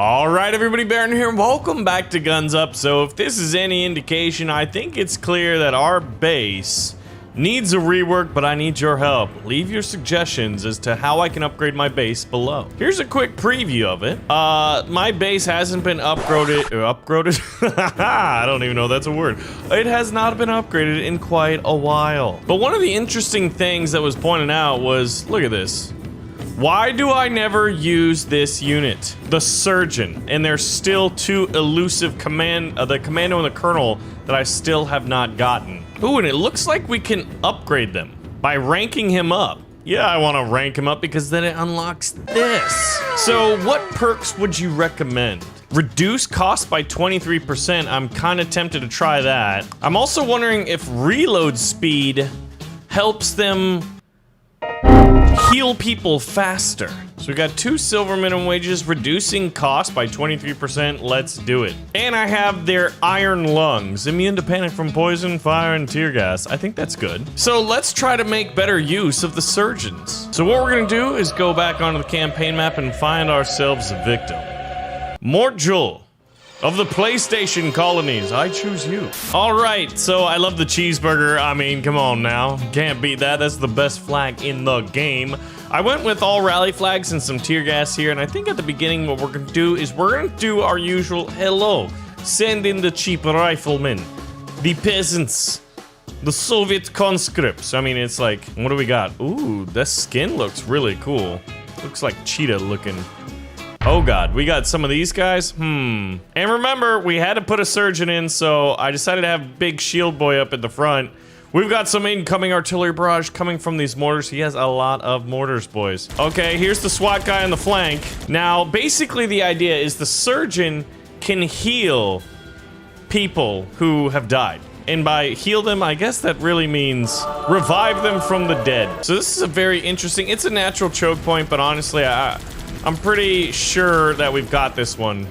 All right, everybody, Baron here. Welcome back to Guns Up. So if this is any indication, I think it's clear that our base needs a rework, but I need your help. Leave your suggestions as to how I can upgrade my base below. Here's a quick preview of it. My base hasn't been upgraded. I don't even know if that's a word. It has not been upgraded in quite a while. But one of the interesting things that was pointed out was, look at this. Why do I never use this unit? The Surgeon. And there's still two elusive the Commando and the Colonel that I still have not gotten. Ooh, and it looks like we can upgrade them by ranking him up. Yeah, I want to rank him up because then it unlocks this. So what perks would you recommend? Reduce cost by 23%. I'm kind of tempted to try that. I'm also wondering if reload speed helps them heal people faster. So we got 2 silver minimum wages, reducing cost by 23%. Let's do it. And I have their iron lungs, immune to panic from poison, fire, and tear gas. I think that's good. So let's try to make better use of the surgeons. So what we're gonna do is go back onto the campaign map and find ourselves a victim. Mort Jewel of the PlayStation colonies, I choose you. All right, so I love the cheeseburger. I mean, come on now. Can't beat that. That's the best flag in the game. I went with all rally flags and some tear gas here, and I think at the beginning what we're gonna do is we're gonna do our usual hello. Send in the cheap riflemen, the peasants, the Soviet conscripts. I mean, it's like, what do we got? Ooh, this skin looks really cool. Looks like cheetah looking. Oh god, we got some of these guys? And remember, we had to put a surgeon in, so I decided to have Big Shield Boy up at the front. We've got some incoming artillery barrage coming from these mortars. He has a lot of mortars, boys. Okay, here's the SWAT guy on the flank. Now, basically the idea is the surgeon can heal people who have died. And by heal them, I guess that really means revive them from the dead. So this is a very interesting, it's a natural choke point, but honestly, I'm pretty sure that we've got this one.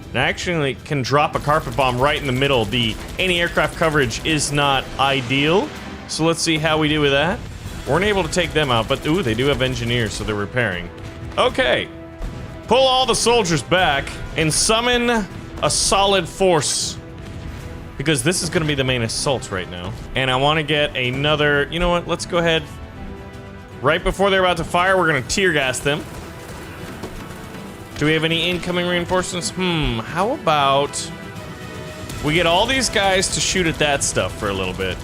And I actually can drop a carpet bomb right in the middle. The anti-aircraft coverage is not ideal. So let's see how we do with that. Weren't able to take them out, but ooh, they do have engineers, so they're repairing. Okay. Pull all the soldiers back and summon a solid force. Because this is gonna be the main assault right now. And I wanna get another, you know what, let's go ahead. Right before they're about to fire, we're gonna tear gas them. Do we have any incoming reinforcements? How about we get all these guys to shoot at that stuff for a little bit.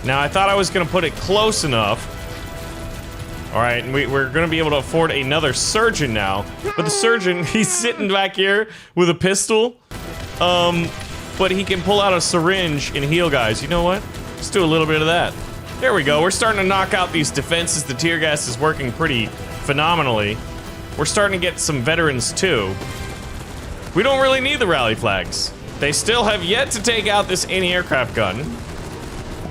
Now, I thought I was gonna put it close enough. All right, and we're gonna be able to afford another surgeon now. But the surgeon, he's sitting back here with a pistol. But he can pull out a syringe and heal guys. You know what? Let's do a little bit of that. There we go. We're starting to knock out these defenses. The tear gas is working pretty phenomenally. We're starting to get some veterans too. We don't really need the rally flags. They still have yet to take out this anti-aircraft gun.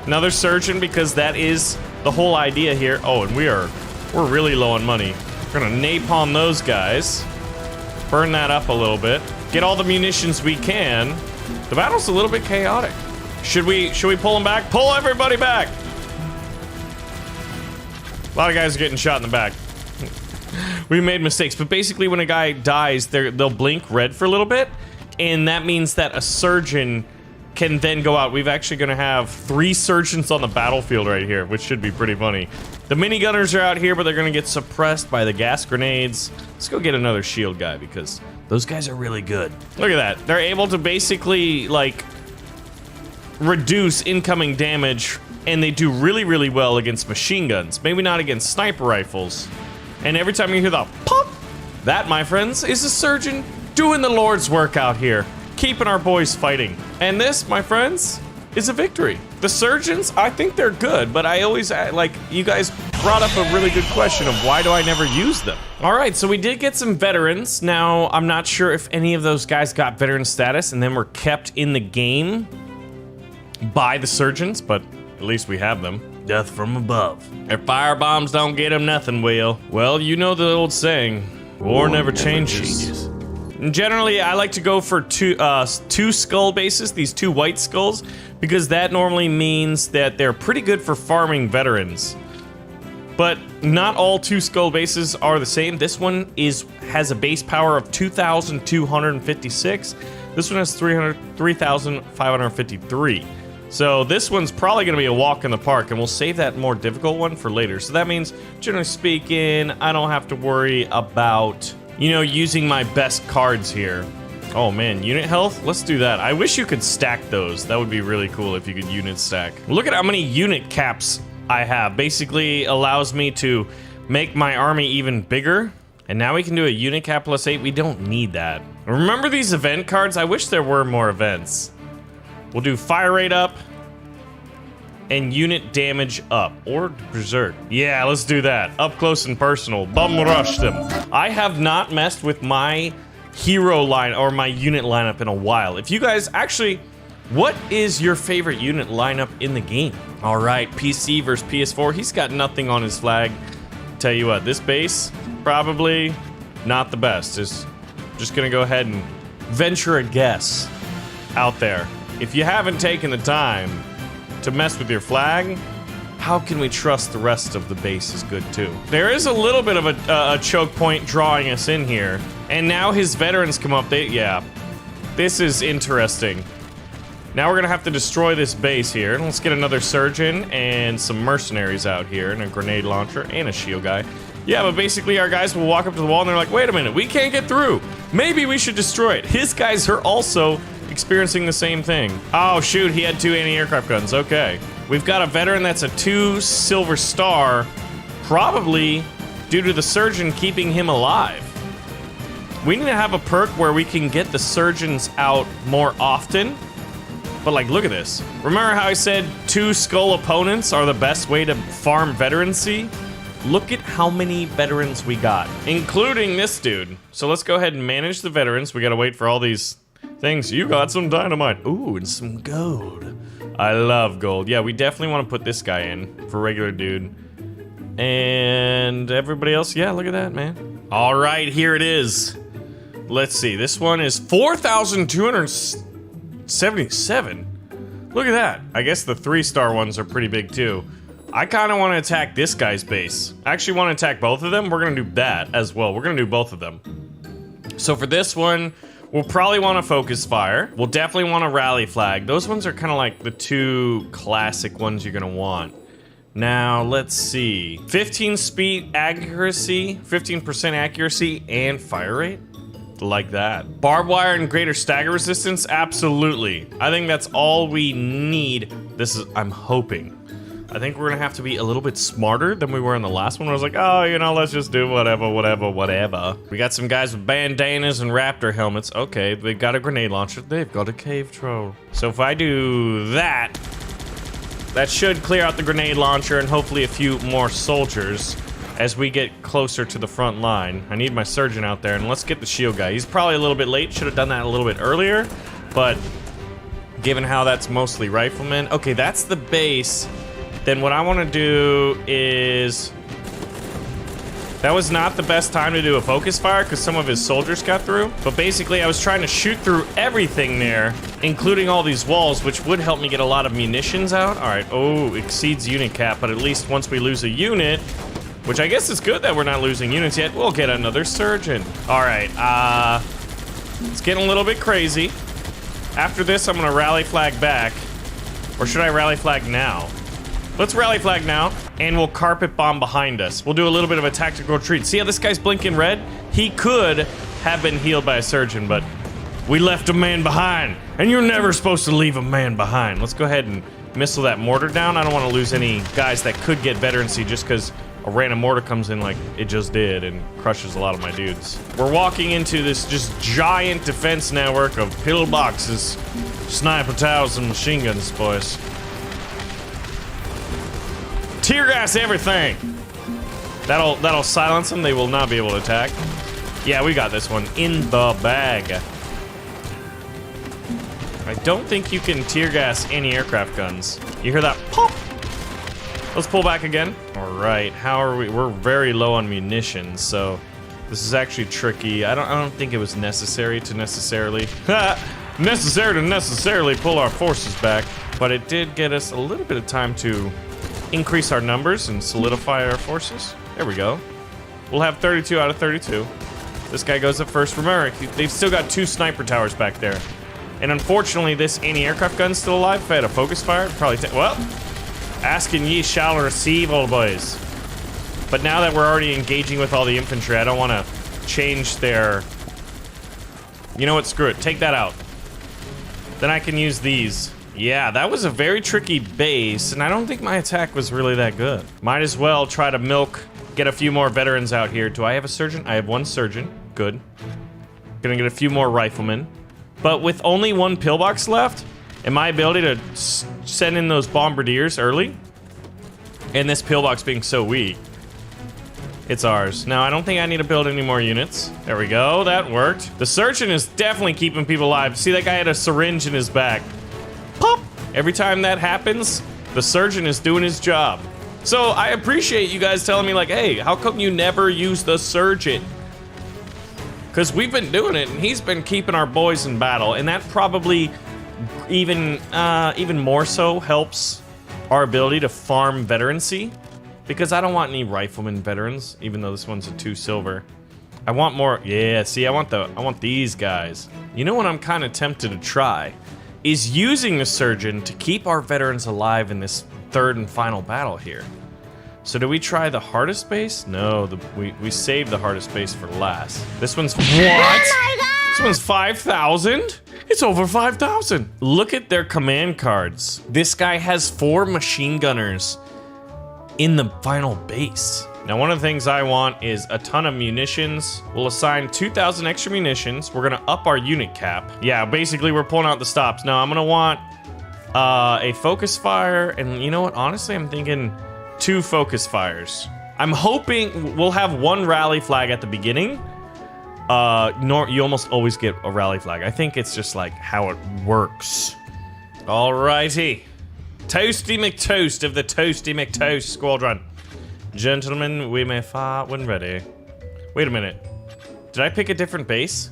Another surgeon, because that is the whole idea here. Oh, and we're really low on money. We're gonna napalm those guys. Burn that up a little bit. Get all the munitions we can. The battle's a little bit chaotic. Should we pull them back? Pull everybody back! A lot of guys are getting shot in the back. We made mistakes, but basically when a guy dies, they'll blink red for a little bit, and that means that a surgeon can then go out. We've actually gonna have 3 surgeons on the battlefield right here, which should be pretty funny. The minigunners are out here, but they're gonna get suppressed by the gas grenades. Let's go get another shield guy, because those guys are really good. Look at that. They're able to basically, like, reduce incoming damage, and they do really, really well against machine guns. Maybe not against sniper rifles. And every time you hear the pop, that, my friends, is a surgeon doing the Lord's work out here, keeping our boys fighting. And this, my friends, is a victory. The surgeons, I think they're good, but I always, like, you guys brought up a really good question of why do I never use them? All right, so we did get some veterans. Now, I'm not sure if any of those guys got veteran status and then were kept in the game by the surgeons, but at least we have them. Death from above. If fire bombs don't get them, nothing will. Well, you know the old saying, war never changes. And generally, I like to go for two skull bases, these 2 white skulls, because that normally means that they're pretty good for farming veterans. But not all two skull bases are the same. This one has a base power of 2,256. This one has 3,553. So this one's probably going to be a walk in the park, and we'll save that more difficult one for later. So that means, generally speaking, I don't have to worry about, you know, using my best cards here. Oh man, unit health? Let's do that. I wish you could stack those. That would be really cool if you could unit stack. Look at how many unit caps I have. Basically allows me to make my army even bigger. And now we can do a unit cap plus 8. We don't need that. Remember these event cards? I wish there were more events. We'll do fire rate up and unit damage up, or berserk. Yeah, let's do that. Up close and personal. Bum rush them. I have not messed with my hero line or my unit lineup in a while. If you guys actually, what is your favorite unit lineup in the game? All right, PC versus PS4. He's got nothing on his flag. Tell you what, this base, probably not the best. Just gonna go ahead and venture a guess out there. If you haven't taken the time to mess with your flag, how can we trust the rest of the base is good too? There is a little bit of a choke point drawing us in here. And now his veterans come up. Yeah, this is interesting. Now we're gonna have to destroy this base here. Let's get another surgeon and some mercenaries out here, and a grenade launcher and a shield guy. Yeah, but basically our guys will walk up to the wall and they're like, wait a minute, we can't get through. Maybe we should destroy it. His guys are also experiencing the same thing. Oh shoot, he had 2 anti-aircraft guns. Okay. We've got a veteran that's a 2 silver star, probably due to the surgeon keeping him alive. We need to have a perk where we can get the surgeons out more often. But like, look at this. Remember how I said 2 skull opponents are the best way to farm veterancy? Look at how many veterans we got, including this dude. So let's go ahead and manage the veterans. We gotta wait for all these things. You got some dynamite. Ooh, and some gold. I love gold. Yeah, we definitely want to put this guy in for regular dude. And everybody else, yeah, look at that, man. All right, here it is. Let's see, this one is 4,277. Look at that. I guess the 3-star ones are pretty big too. I kind of want to attack this guy's base. I actually want to attack both of them. We're going to do that as well. We're going to do both of them. So for this one, we'll probably want to focus fire. We'll definitely want a rally flag. Those ones are kind of like the 2 classic ones you're going to want. Now, let's see. 15 speed accuracy, 15% accuracy, and fire rate. Like that. Barbed wire and greater stagger resistance? Absolutely. I think that's all we need. I'm hoping. I think we're gonna have to be a little bit smarter than we were in the last one. I was like, oh, you know, let's just do whatever. We got some guys with bandanas and raptor helmets. Okay, they've got a grenade launcher. They've got a cave troll. So if I do that, that should clear out the grenade launcher and hopefully a few more soldiers as we get closer to the front line. I need my surgeon out there, and let's get the shield guy. He's probably a little bit late. Should have done that a little bit earlier, but given how that's mostly riflemen. Okay, that's the base. Then what I want to do is... That was not the best time to do a focus fire because some of his soldiers got through. But basically, I was trying to shoot through everything there, including all these walls, which would help me get a lot of munitions out. All right, oh, exceeds unit cap, but at least once we lose a unit, which I guess is good that we're not losing units yet, we'll get another surgeon. All right, it's getting a little bit crazy. After this, I'm gonna rally flag back. Or should I rally flag now? Let's rally flag now, and we'll carpet bomb behind us. We'll do a little bit of a tactical retreat. See how this guy's blinking red? He could have been healed by a surgeon, but we left a man behind, and you're never supposed to leave a man behind. Let's go ahead and missile that mortar down. I don't want to lose any guys that could get veterancy just because a random mortar comes in like it just did and crushes a lot of my dudes. We're walking into this just giant defense network of pillboxes, sniper towers, and machine guns, boys. Tear gas everything. That'll silence them. They will not be able to attack. Yeah, we got this one in the bag. I don't think you can tear gas any aircraft guns. You hear that pop? Let's pull back again. All right, how are we? We're very low on munitions, so this is actually tricky. I don't think it was necessary to necessarily pull our forces back, but it did get us a little bit of time to increase our numbers and solidify our forces. There we go. We'll have 32 out of 32. This guy goes up first. Remember, they've still got 2 sniper towers back there. And unfortunately, this anti-aircraft gun's still alive. If I had a focus fire, it'd probably take... Well, asking ye shall receive, old boys. But now that we're already engaging with all the infantry, I don't want to change their... You know what? Screw it. Take that out. Then I can use these. Yeah, that was a very tricky base, and I don't think my attack was really that good. Might as well try to get a few more veterans out here. Do I have a surgeon? I have 1 surgeon. Good. Gonna get a few more riflemen. But with only 1 pillbox left, and my ability to send in those bombardiers early, and this pillbox being so weak, it's ours. Now, I don't think I need to build any more units. There we go. That worked. The surgeon is definitely keeping people alive. See, that guy had a syringe in his back. Pop! Every time that happens, the surgeon is doing his job. So I appreciate you guys telling me, like, hey, how come you never use the surgeon? Because we've been doing it, and he's been keeping our boys in battle, and that probably even more so helps our ability to farm veterancy. Because I don't want any rifleman veterans, even though this one's a 2 silver. I want more. Yeah, see, I want these guys. You know what I'm kind of tempted to try? Is using the surgeon to keep our veterans alive in this 3rd and final battle here. So do we try the hardest base? No, we saved the hardest base for last. This one's what? Oh my God! This one's 5,000? It's over 5,000. Look at their command cards. This guy has 4 machine gunners in the final base. Now, one of the things I want is a ton of munitions. We'll assign 2,000 extra munitions. We're gonna up our unit cap. Yeah, basically we're pulling out the stops. Now, I'm gonna want a focus fire, and you know what? Honestly, I'm thinking 2 focus fires. I'm hoping we'll have 1 rally flag at the beginning. You almost always get a rally flag. I think it's just like how it works. Alrighty. Toasty McToast of the Toasty McToast Squadron. Gentlemen, we may fire when ready. Wait a minute. Did I pick a different base?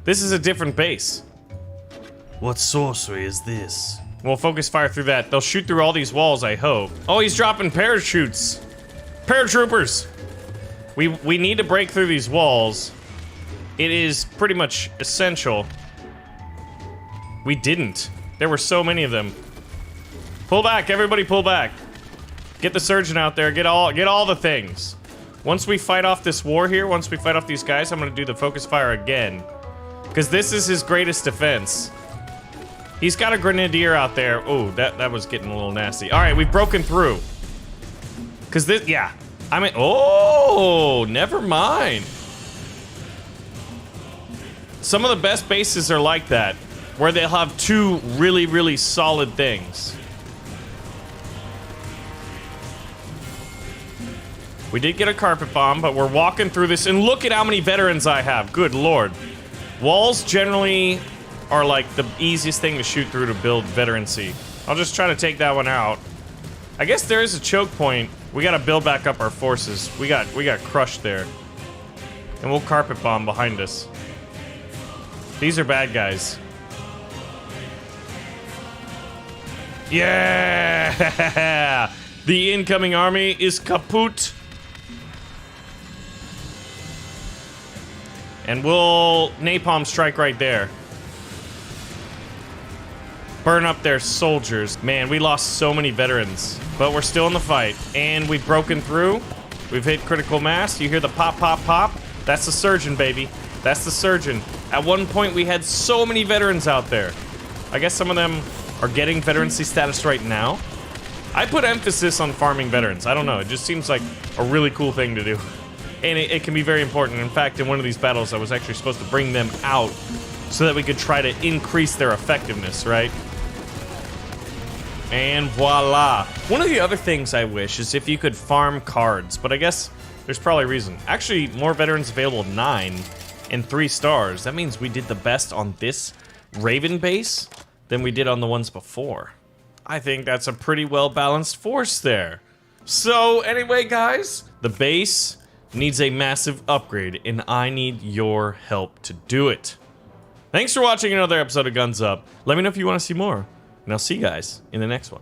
This is a different base. What sorcery is this? We'll focus fire through that. They'll shoot through all these walls, I hope. Oh, he's dropping parachutes. Paratroopers. We need to break through these walls. It is pretty much essential. We didn't. There were so many of them. Pull back, everybody pull back. Get the surgeon out there, get all the things. Once we fight off this war here, once we fight off these guys, I'm gonna do the focus fire again. Because this is his greatest defense. He's got a grenadier out there. Oh, that was getting a little nasty. All right, we've broken through. Because this, yeah. I mean, oh, never mind. Some of the best bases are like that, where they'll have 2 really, really solid things. We did get a carpet bomb, but we're walking through this, and look at how many veterans I have. Good lord. Walls generally are like the easiest thing to shoot through to build veterancy. I'll just try to take that one out. I guess there is a choke point. We gotta build back up our forces. We got crushed there. And we'll carpet bomb behind us. These are bad guys. Yeah! The incoming army is kaput. And we'll napalm strike right there. Burn up their soldiers. Man, we lost so many veterans. But we're still in the fight. And we've broken through. We've hit critical mass. You hear the pop, pop, pop? That's the surgeon, baby. That's the surgeon. At one point, we had so many veterans out there. I guess some of them are getting veterancy status right now. I put emphasis on farming veterans. I don't know. It just seems like a really cool thing to do. And it can be very important. In fact, in one of these battles, I was actually supposed to bring them out so that we could try to increase their effectiveness, right? And voila. One of the other things I wish is if you could farm cards, but I guess there's probably a reason. Actually, more veterans available, 9 and 3 stars. That means we did the best on this Raven base than we did on the ones before. I think that's a pretty well-balanced force there. So anyway, guys, the base needs a massive upgrade, and I need your help to do it. Thanks for watching another episode of Guns Up. Let me know if you want to see more, and I'll see you guys in the next one.